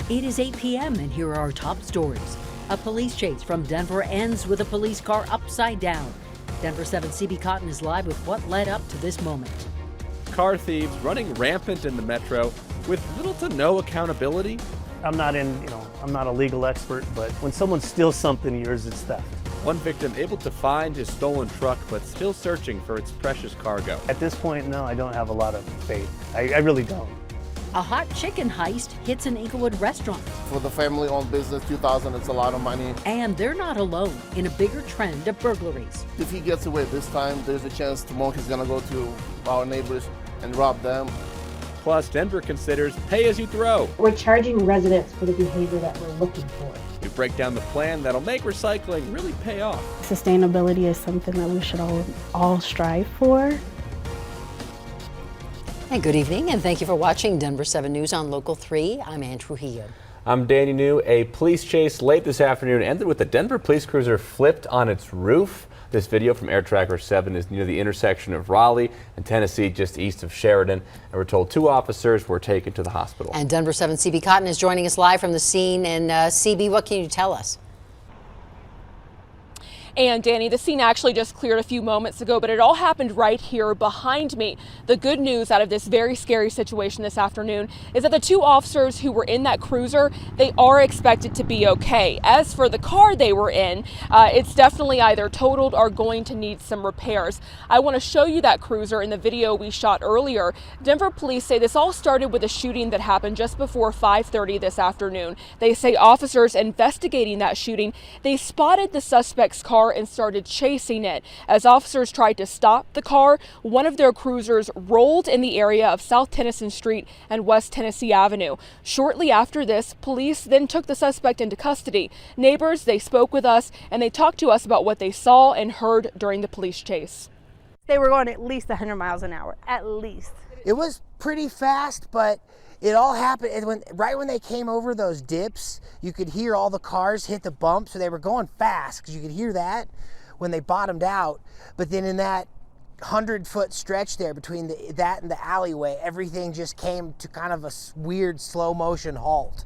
It is 8 p.m. and here are our top stories. A police chase from Denver ends with a police car upside down. Denver 7 CB Cotton is live with what led up to this moment. Car thieves running rampant in the metro with little to no accountability. I'm not a legal expert, but when someone steals something of yours, it's theft. One victim able to find his stolen truck, but still searching for its precious cargo. At this point, no, I don't have a lot of faith. I really don't. A hot chicken heist hits an Englewood restaurant. For the family-owned business, $2,000, it's a lot of money. And they're not alone in a bigger trend of burglaries. If he gets away this time, there's a chance tomorrow he's gonna go to our neighbors and rob them. Plus, Denver considers pay as you throw. We're charging residents for the behavior that we're looking for. We break down the plan that'll make recycling really pay off. Sustainability is something that we should all strive for. And good evening, and thank you for watching Denver 7 News on Local 3. I'm Ann Trujillo. I'm Danny New. A police chase late this afternoon ended with the Denver police cruiser flipped on its roof. This video from Air Tracker 7 is near the intersection of Raleigh and Tennessee, just east of Sheridan. And we're told 2 officers were taken to the hospital. And Denver 7 CB Cotton is joining us live from the scene. And CB, what can you tell us? And Danny, the scene actually just cleared a few moments ago, but it all happened right here behind me. The good news out of this very scary situation this afternoon is that the 2 officers who were in that cruiser, they are expected to be okay. As for the car they were in, it's definitely either totaled or going to need some repairs. I want to show you that cruiser in the video we shot earlier. Denver police say this all started with a shooting that happened just before 5:30 this afternoon. They say officers investigating that shooting, they spotted the suspect's car and started chasing it. As officers tried to stop the car, one of their cruisers rolled in the area of South Tennyson Street and West Tennessee Avenue. Shortly after this, police then took the suspect into custody. Neighbors, they spoke with us and they talked to us about what they saw and heard during the police chase. They were going at least 100 miles an hour, at least. It was pretty fast, but it all happened right when they came over those dips. You could hear all the cars hit the bump, so they were going fast because you could hear that when they bottomed out. But then in that 100-foot stretch there between that and the alleyway, everything just came to kind of a weird slow motion halt.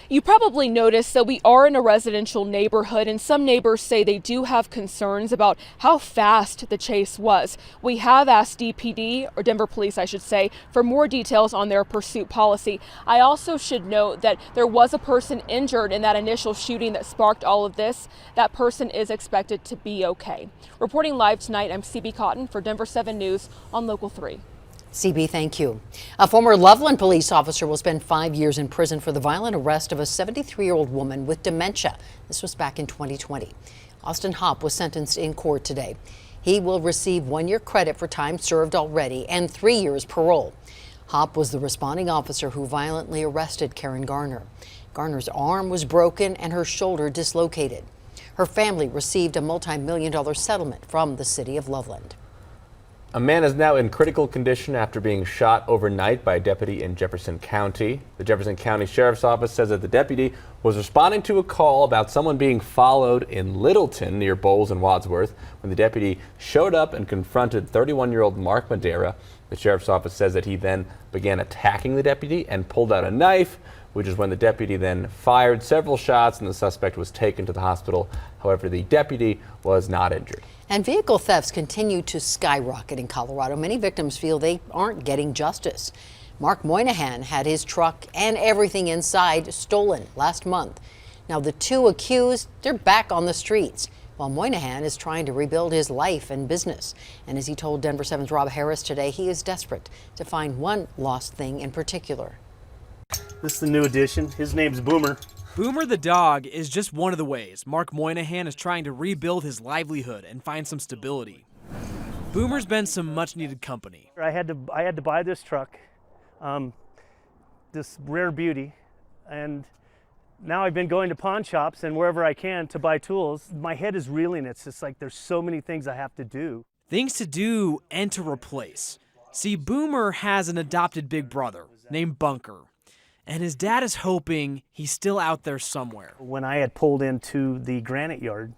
You probably noticed that we are in a residential neighborhood, and some neighbors say they do have concerns about how fast the chase was. We have asked DPD, or Denver Police I should say, for more details on their pursuit policy. I also should note that there was a person injured in that initial shooting that sparked all of this. That person is expected to be okay. Reporting live tonight, I'm CB Cotton for Denver 7 News on Local 3. CB, thank you. A former Loveland police officer will spend 5 years in prison for the violent arrest of a 73-year-old woman with dementia. This was back in 2020. Austin Hopp was sentenced in court today. He will receive 1 year credit for time served already and 3 years parole. Hopp was the responding officer who violently arrested Karen Garner. Garner's arm was broken and her shoulder dislocated. Her family received a multi-million-dollar settlement from the city of Loveland. A man is now in critical condition after being shot overnight by a deputy in Jefferson County. The Jefferson County Sheriff's Office says that the deputy was responding to a call about someone being followed in Littleton near Bowles and Wadsworth when the deputy showed up and confronted 31-year-old Mark Madera. The Sheriff's Office says that he then began attacking the deputy and pulled out a knife, which is when the deputy then fired several shots and the suspect was taken to the hospital. However, the deputy was not injured. And vehicle thefts continue to skyrocket in Colorado. Many victims feel they aren't getting justice. Mark Moynihan had his truck and everything inside stolen last month. Now the 2 accused, they're back on the streets, while Moynihan is trying to rebuild his life and business. And as he told Denver 7's Rob Harris today, he is desperate to find one lost thing in particular. This is the new addition. His name's Boomer. Boomer the dog is just one of the ways Mark Moynihan is trying to rebuild his livelihood and find some stability. Boomer's been some much-needed company. I had to buy this truck, this rare beauty, and now I've been going to pawn shops and wherever I can to buy tools. My head is reeling. It's just like there's so many things I have to do. Things to do and to replace. See, Boomer has an adopted big brother named Bunker. And his dad is hoping he's still out there somewhere. When I had pulled into the granite yard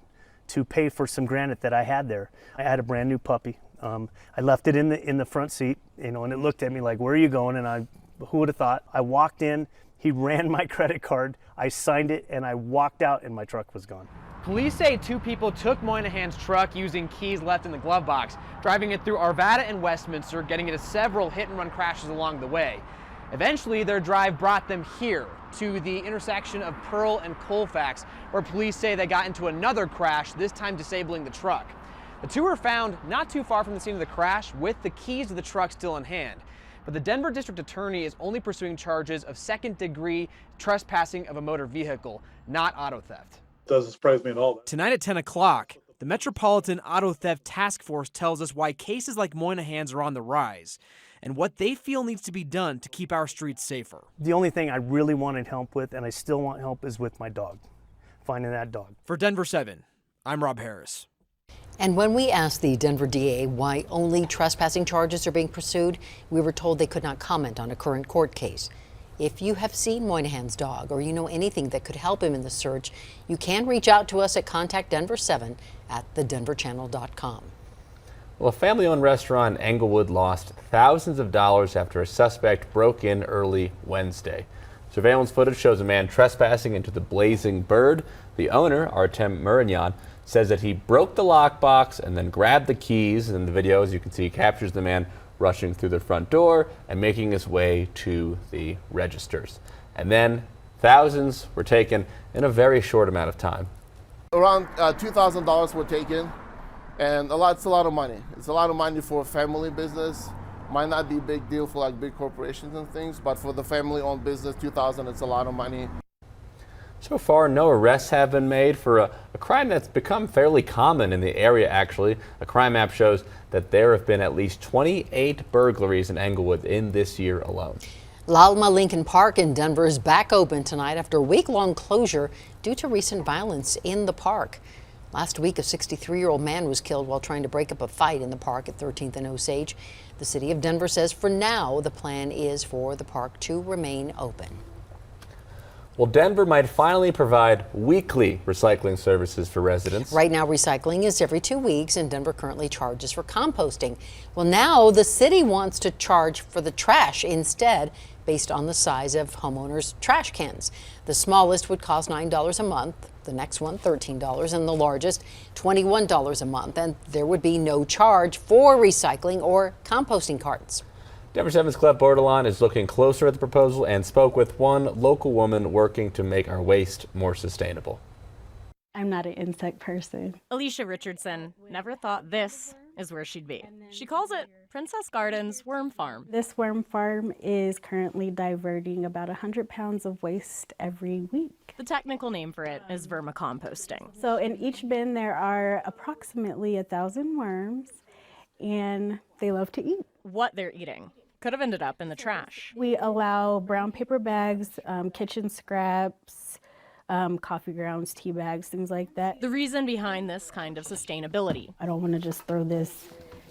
to pay for some granite that I had there, I had a brand new puppy. I left it in the front seat, and it looked at me like, "Where are you going?" And who would have thought? I walked in, He ran my credit card, I signed it, and I walked out and my truck was gone. Police say 2 people took Moynihan's truck using keys left in the glove box, driving it through Arvada and Westminster, getting into several hit-and-run crashes along the way. Eventually, their drive brought them here to the intersection of Pearl and Colfax, where police say they got into another crash, this time disabling the truck. The two were found not too far from the scene of the crash with the keys to the truck still in hand. But the Denver District Attorney is only pursuing charges of second-degree trespassing of a motor vehicle, not auto theft. Doesn't surprise me at all. Tonight at 10 o'clock, the Metropolitan Auto Theft Task Force tells us why cases like Moynihan's are on the rise and what they feel needs to be done to keep our streets safer. The only thing I really wanted help with, and I still want help, is with my dog, finding that dog. For Denver 7, I'm Rob Harris. And when we asked the Denver DA why only trespassing charges are being pursued, we were told they could not comment on a current court case. If you have seen Moynihan's dog or you know anything that could help him in the search, you can reach out to us at contactdenver7@thedenverchannel.com. Well, a family-owned restaurant in Englewood lost thousands of dollars after a suspect broke in early Wednesday. Surveillance footage shows a man trespassing into the Blazing Bird. The owner, Artem Murignan, says that he broke the lockbox and then grabbed the keys. And the video, as you can see, captures the man rushing through the front door and making his way to the registers. And then thousands were taken in a very short amount of time. Around $2,000 were taken, and it's a lot of money. It's a lot of money for a family business. Might not be a big deal for like big corporations and things, but for the family-owned business, $2,000, it's a lot of money. So far, no arrests have been made for a crime that's become fairly common in the area, actually. A crime map shows that there have been at least 28 burglaries in Englewood in this year alone. Lalma Lincoln Park in Denver is back open tonight after a week-long closure due to recent violence in the park. Last week, a 63-year-old man was killed while trying to break up a fight in the park at 13th and Osage. The city of Denver says for now, the plan is for the park to remain open. Well, Denver might finally provide weekly recycling services for residents. Right now, recycling is every 2 weeks, and Denver currently charges for composting. Well, now the city wants to charge for the trash instead, based on the size of homeowners' trash cans. The smallest would cost $9 a month, the next one $13, and the largest $21 a month. And there would be no charge for recycling or composting carts. Denver 7's Colette Bordelon is looking closer at the proposal and spoke with one local woman working to make our waste more sustainable. I'm not an insect person. Alicia Richardson never thought this is where she'd be. She calls it Princess Gardens Worm Farm. This worm farm is currently diverting about 100 pounds of waste every week. The technical name for it is vermicomposting. So in each bin there are approximately 1,000 worms, and they love to eat. What they're eating could have ended up in the trash. We allow brown paper bags, kitchen scraps, coffee grounds, tea bags, things like that. The reason behind this kind of sustainability, I don't want to just throw this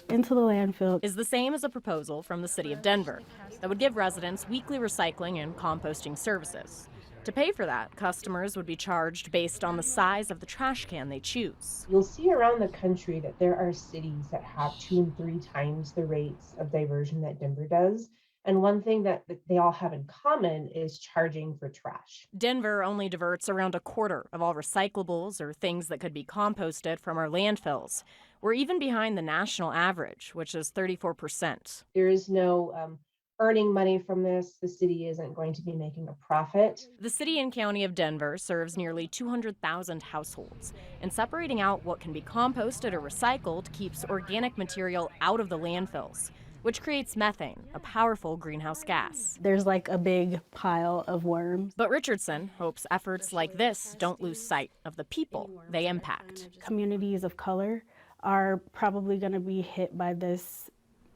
into the landfill, is the same as a proposal from the city of Denver that would give residents weekly recycling and composting services. To pay for that, customers would be charged based on the size of the trash can they choose. You'll see around the country that there are cities that have 2 and 3 times the rates of diversion that Denver does. And one thing that they all have in common is charging for trash. Denver only diverts around a quarter of all recyclables or things that could be composted from our landfills. We're even behind the national average, which is 34%. There is no earning money from this. The city isn't going to be making a profit. The city and county of Denver serves nearly 200,000 households, and separating out what can be composted or recycled keeps organic material out of the landfills, which creates methane, a powerful greenhouse gas. There's like a big pile of worms. But Richardson hopes efforts like this don't lose sight of the people they impact. Communities of color are probably going to be hit by this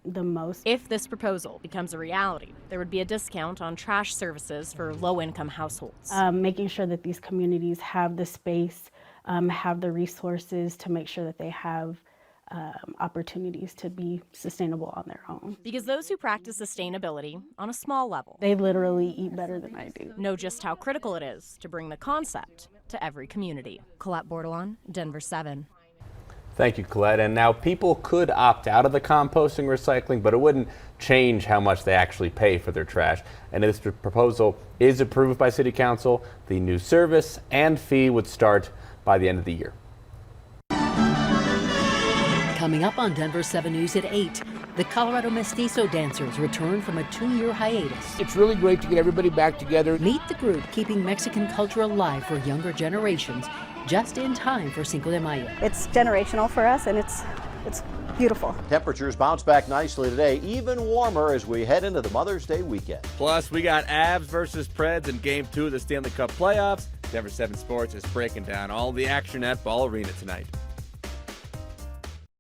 the most. If this proposal becomes a reality, there would be a discount on trash services for low-income households. Making sure that these communities have the space, have the resources to make sure that they have opportunities to be sustainable on their own. Because those who practice sustainability on a small level, they literally eat better than I do, know just how critical it is to bring the concept to every community. Colette Bordelon, Denver 7. Thank you, Colette. And now people could opt out of the composting recycling, but it wouldn't change how much they actually pay for their trash. And if this proposal is approved by City Council, the new service and fee would start by the end of the year. Coming up on Denver 7 News at 8, the Colorado Mestizo dancers return from a 2-year hiatus. It's really great to get everybody back together. Meet the group keeping Mexican culture alive for younger generations, just in time for Cinco de Mayo. It's generational for us, and it's beautiful. Temperatures bounce back nicely today, even warmer as we head into the Mother's Day weekend. Plus, we got Avs versus Preds in Game 2 of the Stanley Cup playoffs. Denver 7 Sports is breaking down all the action at Ball Arena tonight.